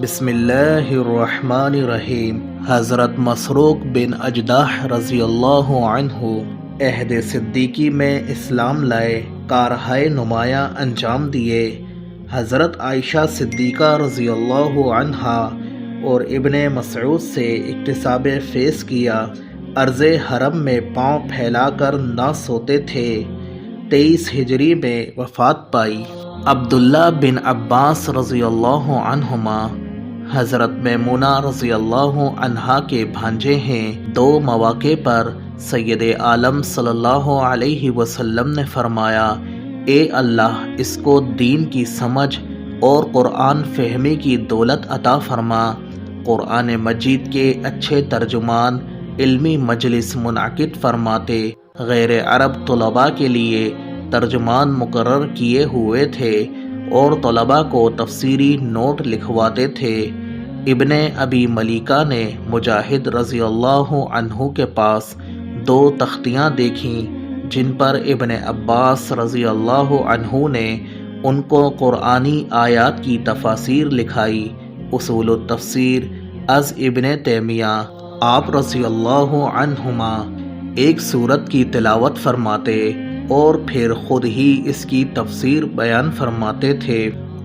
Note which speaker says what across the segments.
Speaker 1: بسم اللہ الرحمن الرحیم۔ حضرت مسروق بن اجدح رضی اللہ عنہ عہد صدیقی میں اسلام لائے، کارہائے نمایاں انجام دیے۔ حضرت عائشہ صدیقہ رضی اللہ عنہا اور ابن مسعود سے اکتساب فیض کیا، عرض حرم میں پاؤں پھیلا کر نہ سوتے تھے۔ 23 ہجری میں وفات پائی۔ عبداللہ بن عباس رضی اللہ عنہما حضرت میمونہ رضی اللہ عنہا کے بھانجے ہیں۔ 2 مواقع پر سید عالم صلی اللہ علیہ وسلم نے فرمایا، اے اللہ، اس کو دین کی سمجھ اور قرآن فہمی کی دولت عطا فرما۔ قرآن مجید کے اچھے ترجمان علمی مجلس منعقد فرماتے، غیر عرب طلباء کے لیے ترجمان مقرر کیے ہوئے تھے اور طلباء کو تفسیری نوٹ لکھواتے تھے۔ ابن ابی ملیکہ نے مجاہد رضی اللہ عنہ کے پاس 2 تختیاں دیکھیں جن پر ابن عباس رضی اللہ عنہ نے ان کو قرآنی آیات کی تفاسیر لکھائی۔ اصول التفسیر از ابن تیمیہ۔ آپ رضی اللہ عنہما ایک سورت کی تلاوت فرماتے اور پھر خود ہی اس کی تفسیر بیان فرماتے تھے۔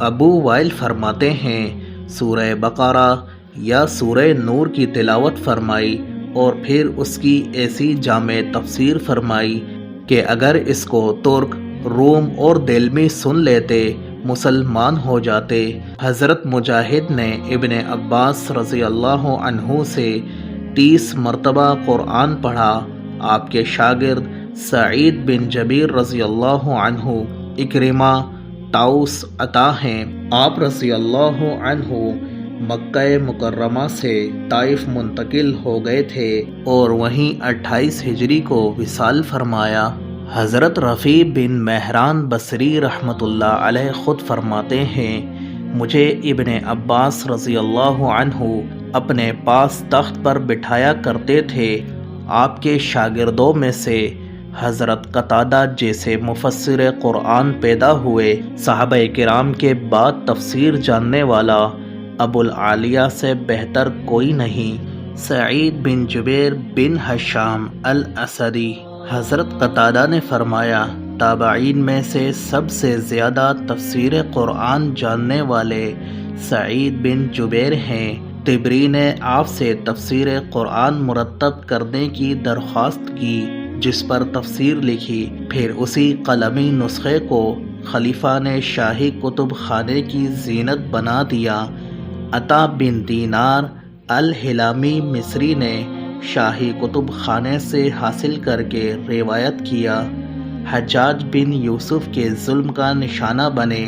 Speaker 1: ابو وائل فرماتے ہیں، سورہ بقرہ یا سورہ نور کی تلاوت فرمائی اور پھر اس کی ایسی جامع تفسیر فرمائی کہ اگر اس کو ترک، روم اور دلمی سن لیتے مسلمان ہو جاتے۔ حضرت مجاہد نے ابن عباس رضی اللہ عنہ سے 30 مرتبہ قرآن پڑھا۔ آپ کے شاگرد سعید بن جبیر رضی اللہ عنہ، اکرمہ، طاؤس، عطا ہیں۔ آپ رضی اللہ عنہ مکہ مکرمہ سے طائف منتقل ہو گئے تھے اور وہیں 28 ہجری کو وصال فرمایا۔ حضرت رفیع بن مہران بصری رحمۃ اللہ علیہ خود فرماتے ہیں، مجھے ابن عباس رضی اللہ عنہ اپنے پاس تخت پر بٹھایا کرتے تھے۔ آپ کے شاگردوں میں سے حضرت قتادہ جیسے مفسر قرآن پیدا ہوئے۔ صحابہ کرام کے بعد تفسیر جاننے والا ابو العالیہ سے بہتر کوئی نہیں۔ سعید بن جبیر بن حشام الاسدی۔ حضرت قتادہ نے فرمایا، تابعین میں سے سب سے زیادہ تفسیر قرآن جاننے والے سعید بن جبیر ہیں۔ طبری نے آپ سے تفسیر قرآن مرتب کرنے کی درخواست کی، جس پر تفسیر لکھی۔ پھر اسی قلمی نسخے کو خلیفہ نے شاہی کتب خانے کی زینت بنا دیا۔ عطا بن دینار الہلامی مصری نے شاہی کتب خانے سے حاصل کر کے روایت کیا۔ حجاج بن یوسف کے ظلم کا نشانہ بنے،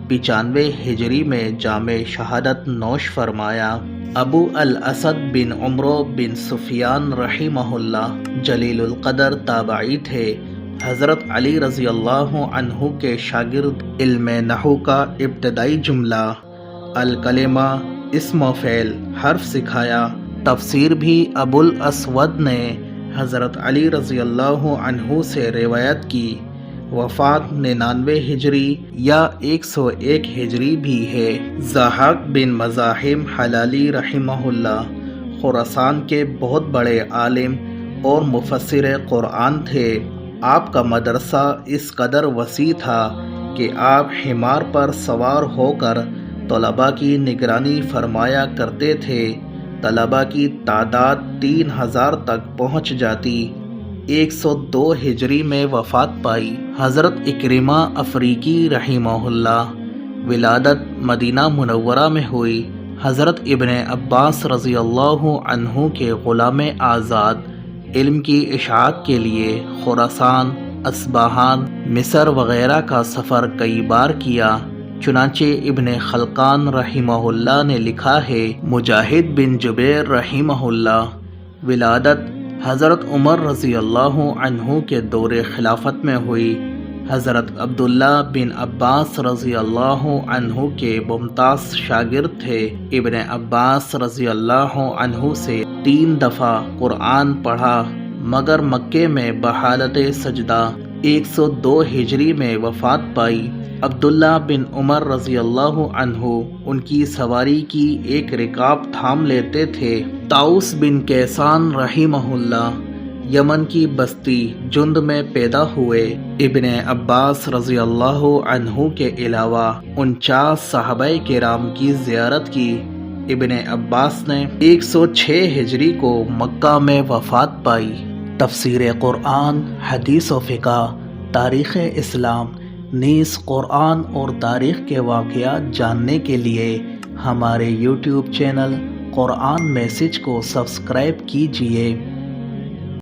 Speaker 1: 95 ہجری میں جامع شہادت نوش فرمایا۔ ابو الاسد بن عمرو بن سفیان رحمہ اللہ جلیل القدر تابعی تھے۔ حضرت علی رضی اللہ عنہ کے شاگرد علم نحو کا ابتدائی جملہ، الکلمہ، اسم و فعل، حرف سکھایا۔ تفسیر بھی ابو الاسود نے حضرت علی رضی اللہ عنہ سے روایت کی۔ وفات 99 ہجری یا 101 ہجری بھی ہے۔ ضحاک بن مزاحم حلالی رحمہ اللہ خراسان کے بہت بڑے عالم اور مفسر قرآن تھے۔ آپ کا مدرسہ اس قدر وسیع تھا کہ آپ حمار پر سوار ہو کر طلباء کی نگرانی فرمایا کرتے تھے۔ طلباء کی تعداد 3000 تک پہنچ جاتی۔ 102 ہجری میں وفات پائی۔ حضرت اکرمہ افریقی رحمہ اللہ ولادت مدینہ منورہ میں ہوئی۔ حضرت ابن عباس رضی اللہ عنہ کے غلام آزاد علم کی اشاعت کے لیے خراسان، اصبہان، مصر وغیرہ کا سفر کئی بار کیا۔ چنانچہ ابن خلقان رحمہ اللہ نے لکھا ہے، مجاہد بن جبیر رحمہ اللہ ولادت حضرت عمر رضی اللہ عنہ کے دور خلافت میں ہوئی۔ حضرت عبداللہ بن عباس رضی اللہ عنہ کے ممتاز شاگرد تھے۔ ابن عباس رضی اللہ عنہ سے 3 دفعہ قرآن پڑھا، مگر مکے میں بحالت سجدہ 102 ہجری میں وفات پائی۔ عبداللہ بن عمر رضی اللہ عنہ ان کی سواری کی ایک رکاب تھام لیتے تھے۔ طاؤس بن کیسان رحمہ اللہ یمن کی بستی جند میں پیدا ہوئے۔ ابن عباس رضی اللہ عنہ کے علاوہ 49 صحابہ کرام کی زیارت کی۔ ابن عباس نے 106 ہجری کو مکہ میں وفات پائی۔ تفسیر قرآن، حدیث و فقہ، تاریخ اسلام نیز قرآن اور تاریخ کے واقعات جاننے کے لیے ہمارے یوٹیوب چینل قرآن میسج کو سبسکرائب کیجیے۔